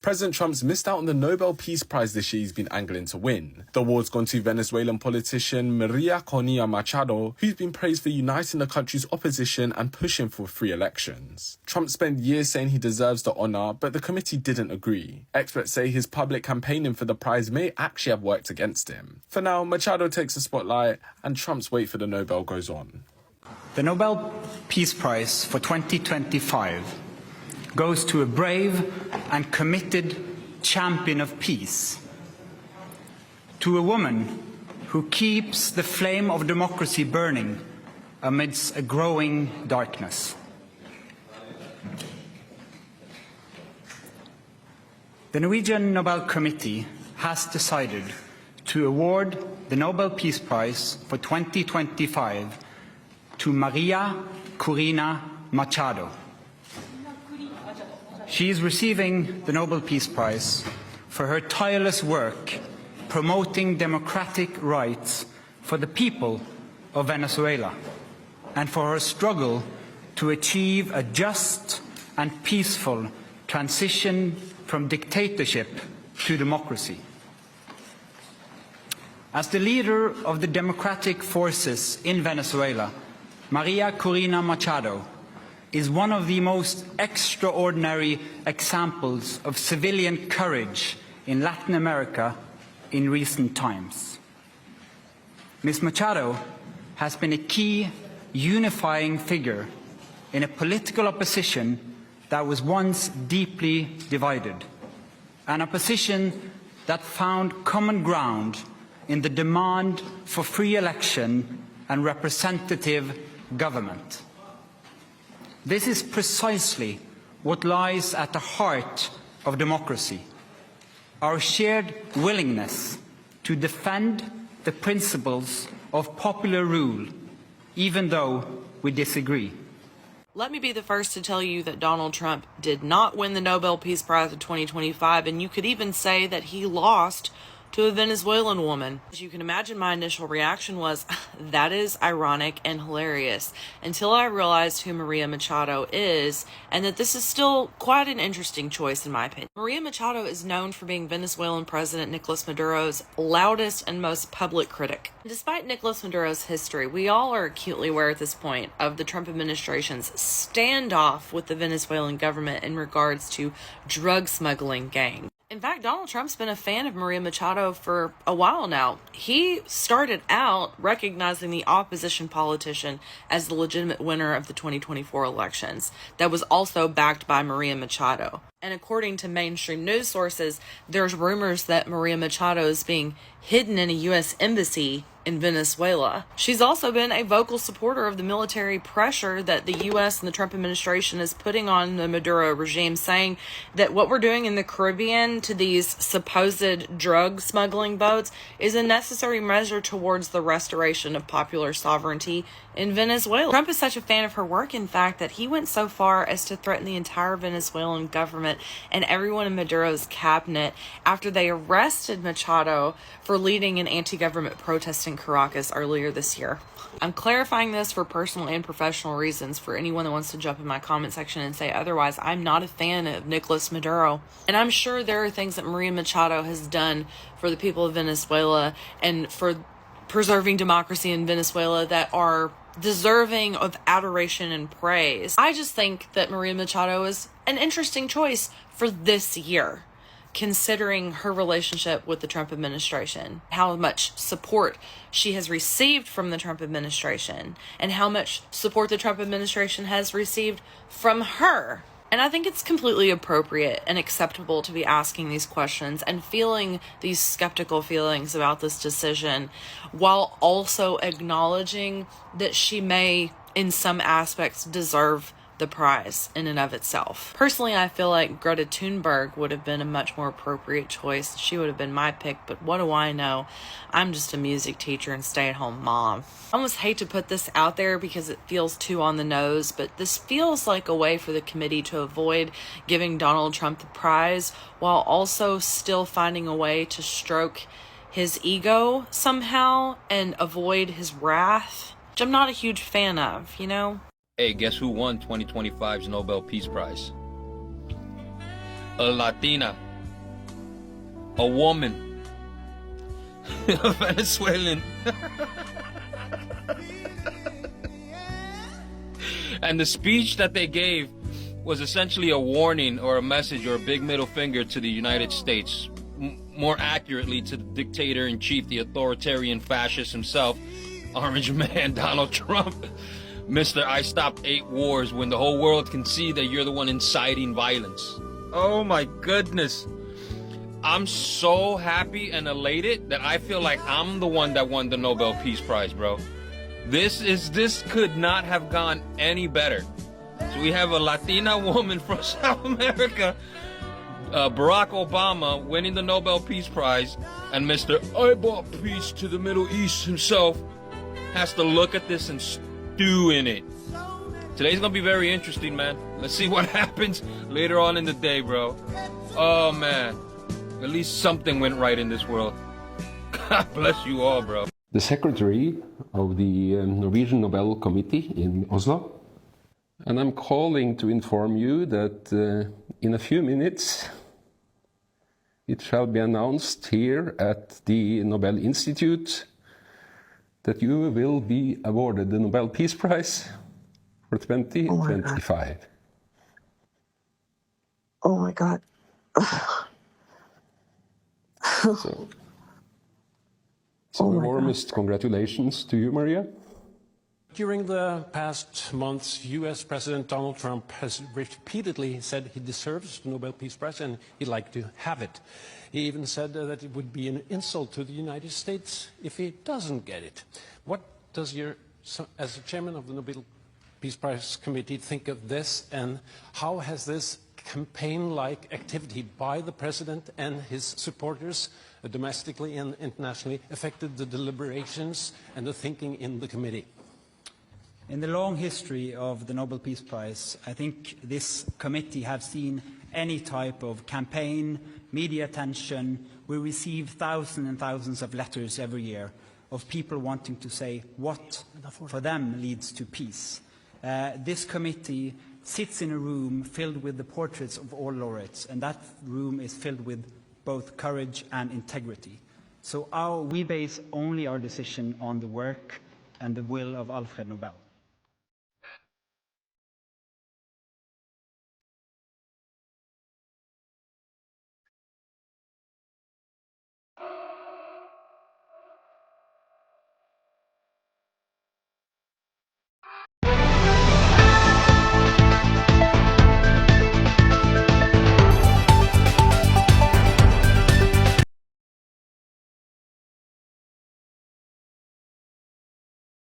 President Trump's missed out on the Nobel Peace Prize this year he's been angling to win. The award's gone to Venezuelan politician María Corina Machado, who's been praised for uniting the country's opposition and pushing for free elections. Trump spent years saying he deserves the honour, but the committee didn't agree. Experts say his public campaigning for the prize may actually have worked against him. For now, Machado takes the spotlight, and Trump's wait for the Nobel goes on. The Nobel Peace Prize for 2025 goes to a brave and committed champion of peace, to a woman who keeps the flame of democracy burning amidst a growing darkness. The Norwegian Nobel Committee has decided to award the Nobel Peace Prize for 2025 to María Corina Machado. She is receiving the Nobel Peace Prize for her tireless work promoting democratic rights for the people of Venezuela and for her struggle to achieve a just and peaceful transition from dictatorship to democracy. As the leader of the democratic forces in Venezuela, María Corina Machado is one of the most extraordinary examples of civilian courage in Latin America in recent times. Ms. Machado has been a key unifying figure in a political opposition that was once deeply divided, an opposition that found common ground in the demand for free election and representative government. This is precisely what lies at the heart of democracy, our shared willingness to defend the principles of popular rule, even though we disagree. Let me be the first to tell you that Donald Trump did not win the Nobel Peace Prize in 2025, and you could even say that he lost to a Venezuelan woman. As you can imagine, my initial reaction was, that is ironic and hilarious, until I realized who María Machado is, and that this is still quite an interesting choice in my opinion. María Machado is known for being Venezuelan President Nicolas Maduro's loudest and most public critic. Despite Nicolas Maduro's history, we all are acutely aware at this point of the Trump administration's standoff with the Venezuelan government in regards to drug smuggling gangs. In fact, Donald Trump's been a fan of María Machado for a while now. He started out recognizing the opposition politician as the legitimate winner of the 2024 elections that was also backed by María Machado. And according to mainstream news sources, there's rumors that María Machado is being hidden in a U.S. embassy in Venezuela. She's also been a vocal supporter of the military pressure that the U.S. and the Trump administration is putting on the Maduro regime, saying that what we're doing in the Caribbean to these supposed drug smuggling boats is a necessary measure towards the restoration of popular sovereignty in Venezuela. Trump is such a fan of her work, in fact, that he went so far as to threaten the entire Venezuelan government and everyone in Maduro's cabinet after they arrested Machado for leading an anti-government protest in Caracas earlier this year. I'm clarifying this for personal and professional reasons for anyone that wants to jump in my comment section and say otherwise. I'm not a fan of Nicolas Maduro, and I'm sure there are things that María Machado has done for the people of Venezuela and for preserving democracy in Venezuela that are deserving of adoration and praise. I just think that María Machado is an interesting choice for this year, considering her relationship with the Trump administration, how much support she has received from the Trump administration, and how much support the Trump administration has received from her. And I think it's completely appropriate and acceptable to be asking these questions and feeling these skeptical feelings about this decision, while also acknowledging that she may, in some aspects, deserve the prize in and of itself. Personally, I feel like Greta Thunberg would have been a much more appropriate choice. She would have been my pick, but what do I know? I'm just a music teacher and stay-at-home mom. I almost hate to put this out there because it feels too on the nose, but this feels like a way for the committee to avoid giving Donald Trump the prize while also still finding a way to stroke his ego somehow and avoid his wrath, which I'm not a huge fan of, you know? Hey, guess who won 2025's Nobel Peace Prize? A Latina. a woman, a Venezuelan. And the speech that they gave was essentially a warning or a message or a big middle finger to the United States, more accurately to the dictator-in-chief, the authoritarian fascist himself, Orange Man Donald Trump. Mr. I stopped 8 wars, when the whole world can see that you're the one inciting violence. Oh my goodness. I'm so happy and elated that I feel like I'm the one that won the Nobel Peace Prize, bro. This could not have gone any better. So we have a Latina woman from South America, Barack Obama winning the Nobel Peace Prize, and Mr. I brought peace to the Middle East himself has to look at this and stew in it. Today's gonna be very interesting, man. Let's see what happens later on in the day, bro. Oh man, at least something went right in this world. God bless you all, bro. The secretary of the Norwegian Nobel Committee in Oslo. And I'm calling to inform you that in a few minutes it shall be announced here at the Nobel Institute that you will be awarded the Nobel Peace Prize for 2025. Oh my God. So the warmest congratulations to you, Maria. During the past months, US President Donald Trump has repeatedly said he deserves the Nobel Peace Prize and he'd like to have it. He even said that it would be an insult to the United States if he doesn't get it. What does as the chairman of the Nobel Peace Prize Committee, think of this, and how has this campaign-like activity by the president and his supporters domestically and internationally affected the deliberations and the thinking in the committee? In the long history of the Nobel Peace Prize, I think this committee has seen any type of campaign, media attention. We receive thousands and thousands of letters every year of people wanting to say what for them leads to peace. This committee sits in a room filled with the portraits of all laureates, and that room is filled with both courage and integrity. So we base only our decision on the work and the will of Alfred Nobel.